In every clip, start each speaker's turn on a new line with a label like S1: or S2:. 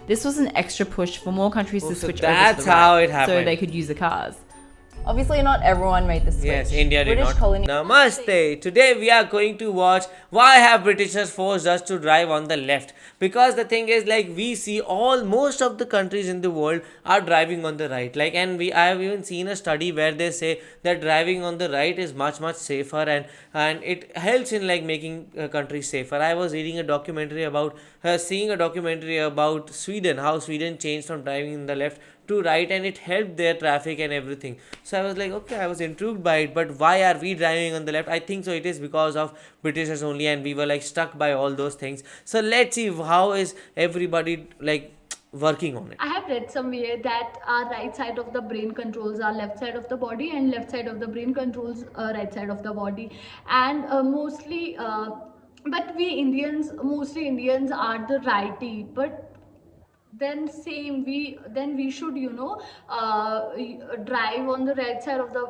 S1: This was an extra push for more countries to switch over to the
S2: That's
S1: right,
S2: how it happened.
S1: so they could use the cars.
S3: Obviously, not everyone made the switch.
S2: Yes, India did
S3: British
S2: not.
S3: colony.
S2: Namaste. Today we are going to watch why have Britishers forced us to drive on the left. Because the thing is, like, we see most of the countries in the world are driving on the right. Like, and I have even seen a study where they say that driving on the right is much safer, and it helps in like making countries safer. I was reading a documentary about seeing a documentary about Sweden, how Sweden changed from driving in the left to right, and it helped their traffic and everything. So I was like, okay, I was intrigued by it, but why are we driving on the left? I think so it is because of Britishers only, and we were like stuck by all those things. So let's see how is everybody like working on it.
S4: I have read somewhere that our right side of the brain controls our left side of the body, and left side of the brain controls right side of the body, and but mostly Indians are the righty, but then we should drive on the right side of the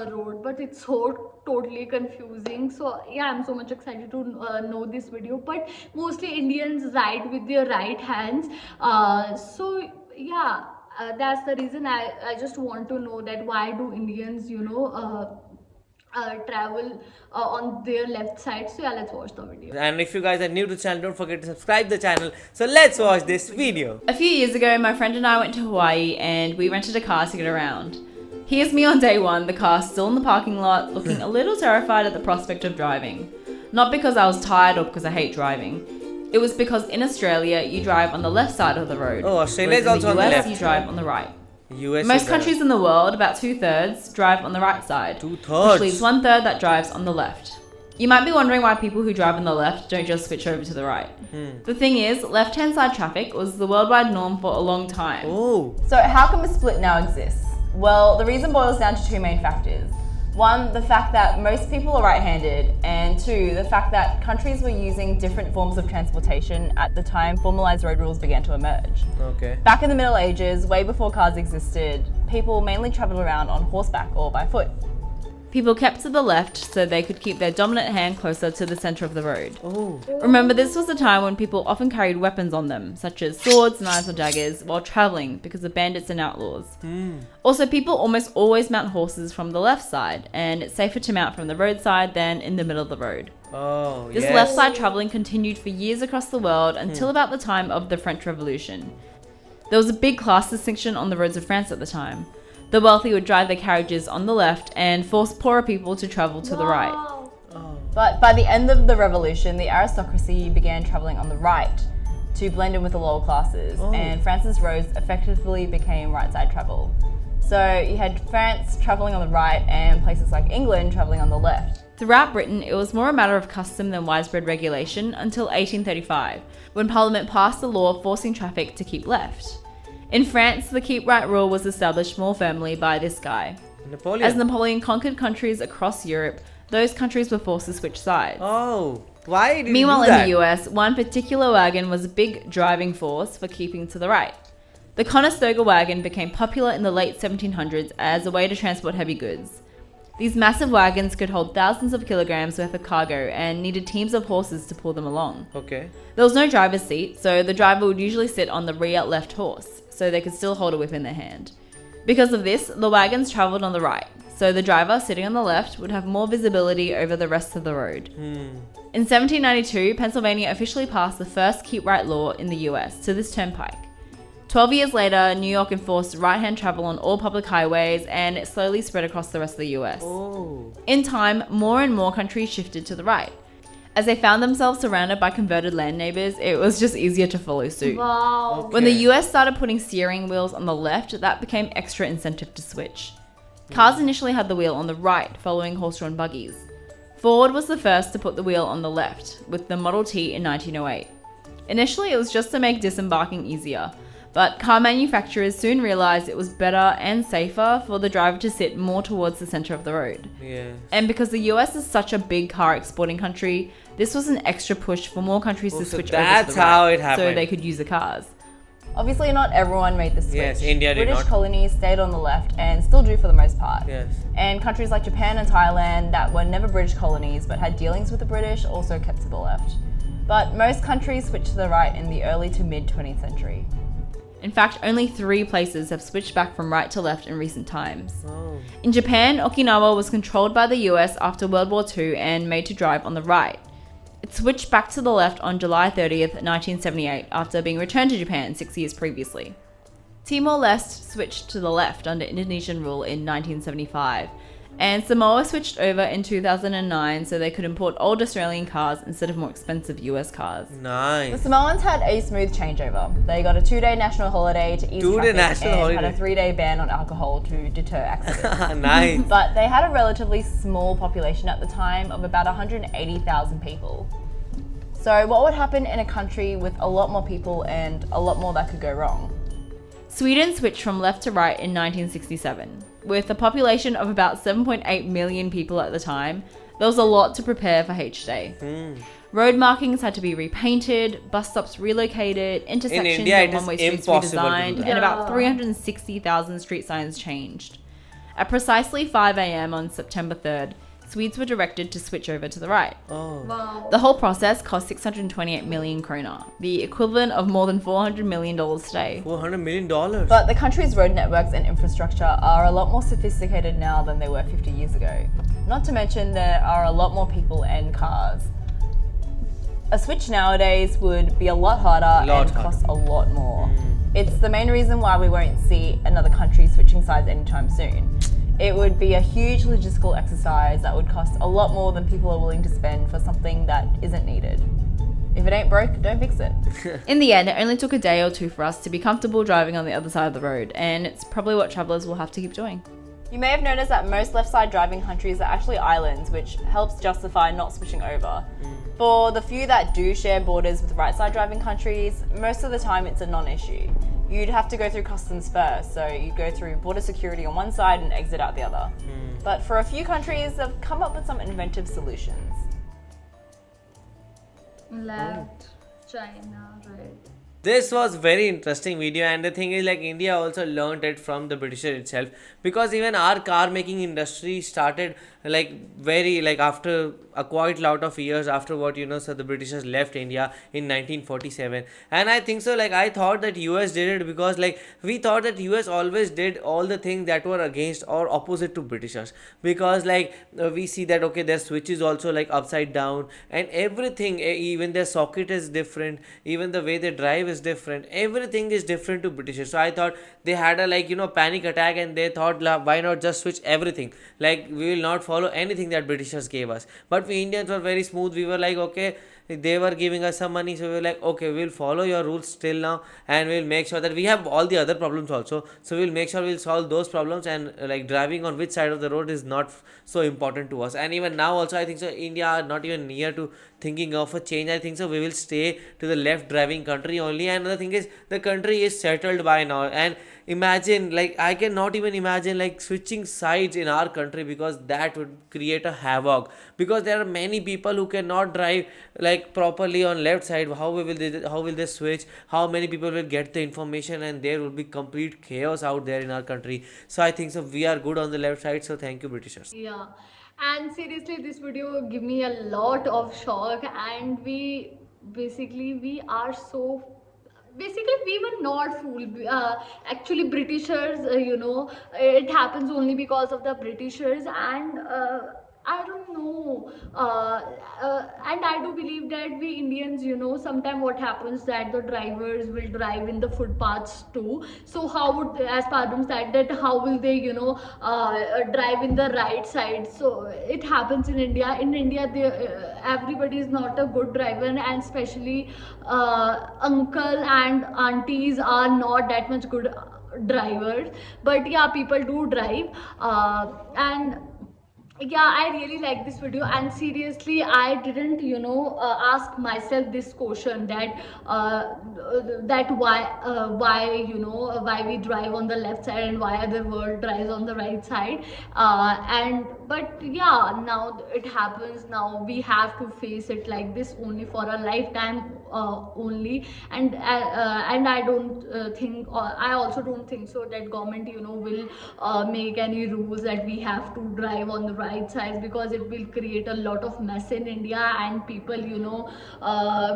S4: road, but it's so totally confusing. So yeah, I'm so much excited to know this video. But mostly Indians ride with their right hands, so yeah, that's the reason I just want to know that why do Indians travel on their left side. So yeah, let's watch the video.
S2: And if you guys are new to the channel, don't forget to subscribe the channel. So let's watch this video.
S1: A few years ago, my friend and I went to Hawaii and we rented a car to get around. Here's me on day one, the car still in the parking lot, looking a little terrified at the prospect of driving. Not because I was tired or because I hate driving. It was because in Australia, you drive on the left side of the road.
S2: Oh, Australia is also on the
S1: US,
S2: left.
S1: you drive on the right.
S2: US
S1: Most countries in the world, about 2/3, drive on the right side.
S2: 2/3.
S1: Which leaves 1/3 that drives on the left. You might be wondering why people who drive on the left don't just switch over to the right. The thing is, left-hand side traffic was the worldwide norm for a long time.
S2: Oh.
S3: So how come a split now exists? Well, the reason boils down to two main factors. One, the fact that most people are right-handed, and two, the fact that countries were using different forms of transportation at the time formalised road rules began to emerge.
S2: Okay.
S3: Back in the Middle Ages, way before cars existed, people mainly travelled around on horseback or by foot.
S1: People kept to the left so they could keep their dominant hand closer to the centre of the road.
S2: Oh.
S1: Remember, this was a time when people often carried weapons on them, such as swords, knives or daggers, while travelling because of bandits and outlaws. Also, people almost always mount horses from the left side, and it's safer to mount from the roadside than in the middle of the road.
S2: Oh,
S1: This
S2: yes.
S1: left side travelling continued for years across the world until about the time of the French Revolution. There was a big class distinction on the roads of France at the time. The wealthy would drive their carriages on the left and force poorer people to travel to the right.
S3: But by the end of the revolution, the aristocracy began travelling on the right to blend in with the lower classes, and France's roads effectively became right-side travel. So you had France travelling on the right and places like England travelling on the left.
S1: Throughout Britain, it was more a matter of custom than widespread regulation until 1835, when Parliament passed a law forcing traffic to keep left. In France, the keep right rule was established more firmly by this guy.
S2: Napoleon.
S1: As Napoleon conquered countries across Europe, those countries were forced to switch sides.
S2: Oh. Why did
S1: Meanwhile,
S2: you do that?
S1: in the US, one particular wagon was a big driving force for keeping to the right. The Conestoga wagon became popular in the late 1700s as a way to transport heavy goods. These massive wagons could hold thousands of kilograms worth of cargo and needed teams of horses to pull them along.
S2: Okay.
S1: There was no driver's seat, so the driver would usually sit on the rear left horse, so they could still hold a whip in their hand. Because of this, the wagons travelled on the right, so the driver sitting on the left would have more visibility over the rest of the road. In 1792, Pennsylvania officially passed the first keep right law in the US to this turnpike. 12 years later, New York enforced right-hand travel on all public highways, and it slowly spread across the rest of the US.
S2: Oh.
S1: In time, more and more countries shifted to the right. As they found themselves surrounded by converted land neighbours, it was just easier to follow suit.
S4: Wow.
S2: Okay.
S1: When the US started putting steering wheels on the left, that became extra incentive to switch. Cars initially had the wheel on the right, following horse-drawn buggies. Ford was the first to put the wheel on the left, with the Model T in 1908. Initially, it was just to make disembarking easier, but car manufacturers soon realised it was better and safer for the driver to sit more towards the centre of the road.
S2: Yeah.
S1: And because the US is such a big car exporting country, this was an extra push for more countries to
S2: so
S1: switch over to
S2: that's
S1: the right,
S2: how it
S1: so
S2: happened.
S1: they could use the cars.
S3: Obviously, not everyone made the switch.
S2: Yes, India did
S3: British
S2: not.
S3: colonies stayed on the left and still do for the most part.
S2: Yes.
S3: And countries like Japan and Thailand that were never British colonies but had dealings with the British also kept to the left. But most countries switched to the right in the early to mid 20th century.
S1: In fact, only 3 places have switched back from right to left in recent times.
S2: Oh.
S1: In Japan, Okinawa was controlled by the US after World War II and made to drive on the right. It switched back to the left on July 30th, 1978, after being returned to Japan 6 years previously. Timor-Leste switched to the left under Indonesian rule in 1975, and Samoa switched over in 2009 so they could import old Australian cars instead of more expensive US cars.
S3: The
S2: Nice.
S3: Samoans had a smooth changeover. They got a 2-day national holiday to ease
S2: 2-day
S3: traffic
S2: national
S3: and
S2: holiday.
S3: had a 3-day ban on alcohol to deter accidents.
S2: Nice.
S3: But they had a relatively small population at the time of about 180,000 people. So what would happen in a country with a lot more people and a lot more that could go wrong?
S1: Sweden switched from left to right in 1967. With a population of about 7.8 million people at the time, there was a lot to prepare for H-Day. Road markings had to be repainted, bus stops relocated, intersections
S2: India,
S1: and
S2: it is
S1: one-way streets
S2: impossible to do
S1: redesigned,
S2: that.
S1: and about
S4: Yeah.
S1: 360,000 street signs changed. At precisely 5 a.m. on September 3rd, Swedes were directed to switch over to the right.
S2: Oh.
S4: Wow.
S1: The whole process cost 628 million kroner, the equivalent of more than $400 million today.
S2: $400 million.
S3: But the country's road networks and infrastructure are a lot more sophisticated now than they were 50 years ago. Not to mention there are a lot more people and cars. A switch nowadays would be a lot harder and cost a lot more. It's the main reason why we won't see another country switching sides anytime soon. It would be a huge logistical exercise that would cost a lot more than people are willing to spend for something that isn't needed. If it ain't broke, don't fix it.
S1: In the end, it only took a day or two for us to be comfortable driving on the other side of the road, and it's probably what travellers will have to keep doing.
S3: You may have noticed that most left side driving countries are actually islands, which helps justify not switching over. For the few that do share borders with right side driving countries, most of the time it's a non-issue. You'd have to go through customs first, so you go through border security on one side and exit out the other. But for a few countries, they've come up with some inventive solutions.
S4: Left, China, right.
S2: This was very interesting video, and the thing is, like, India also learned it from the Britisher itself, because even our car making industry started like very like after a quite lot of years after what so the Britishers left India in 1947. And I think so, like, I thought that US did it because like we thought that US always did all the things that were against or opposite to Britishers, because like we see that okay, their switch is also like upside down and everything, even their socket is different, even the way they drive is different, everything is different to Britishers. So I thought they had a like panic attack, and they thought why not just switch everything, like we will not follow anything that Britishers gave us. But we Indians were very smooth. We were like, okay, they were giving us some money, so we were like, okay, we'll follow your rules still now, and we'll make sure that we have all the other problems also, so we'll make sure we'll solve those problems, and like driving on which side of the road is not so important to us. And even now also I think so India are not even near to thinking of a change. I think so we will stay to the left driving country only. And the thing is, the country is settled by now, and imagine, like, I cannot even imagine like switching sides in our country, because that would create a havoc, because there are many people who cannot drive like properly on left side. How will they switch? How many people will get the information? And there will be complete chaos out there in our country. So I think so we are good on the left side. So thank you, Britishers.
S4: Yeah, and seriously, this video give me a lot of shock, and we are so. Basically, we were not fooled. Actually, Britishers, it happens only because of the Britishers, and I don't know. And I do believe that we Indians, sometimes what happens that the drivers will drive in the footpaths too. So how would, as Padam said, that how will they, drive in the right side? So it happens in India. In India, everybody is not a good driver, and especially uncle and aunties are not that much good drivers. But yeah, people do drive, and yeah, I really like this video. And seriously, I didn't ask myself this question, that why we drive on the left side and why other world drives on the right side. But yeah, now it happens. Now we have to face it like this only for a lifetime. only. And I don't think, or I also don't think so that government, will make any rules that we have to drive on the right side, because it will create a lot of mess in India, and people,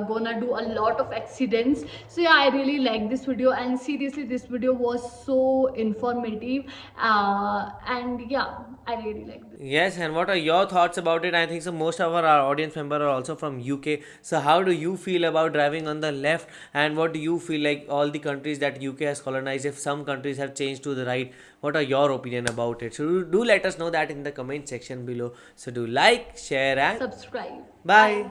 S4: gonna do a lot of accidents. So yeah, I really like this video, and seriously this video was so informative, and yeah, I really like this.
S2: Yes, and what are your thoughts about it? I think so. Most of our audience member are also from UK. So how do you feel about driving on the left? And what do you feel like all the countries that UK has colonized? If some countries have changed to the right, what are your opinion about it? So do let us know that in the comment section below. So do like, share, and
S4: Subscribe.
S2: bye.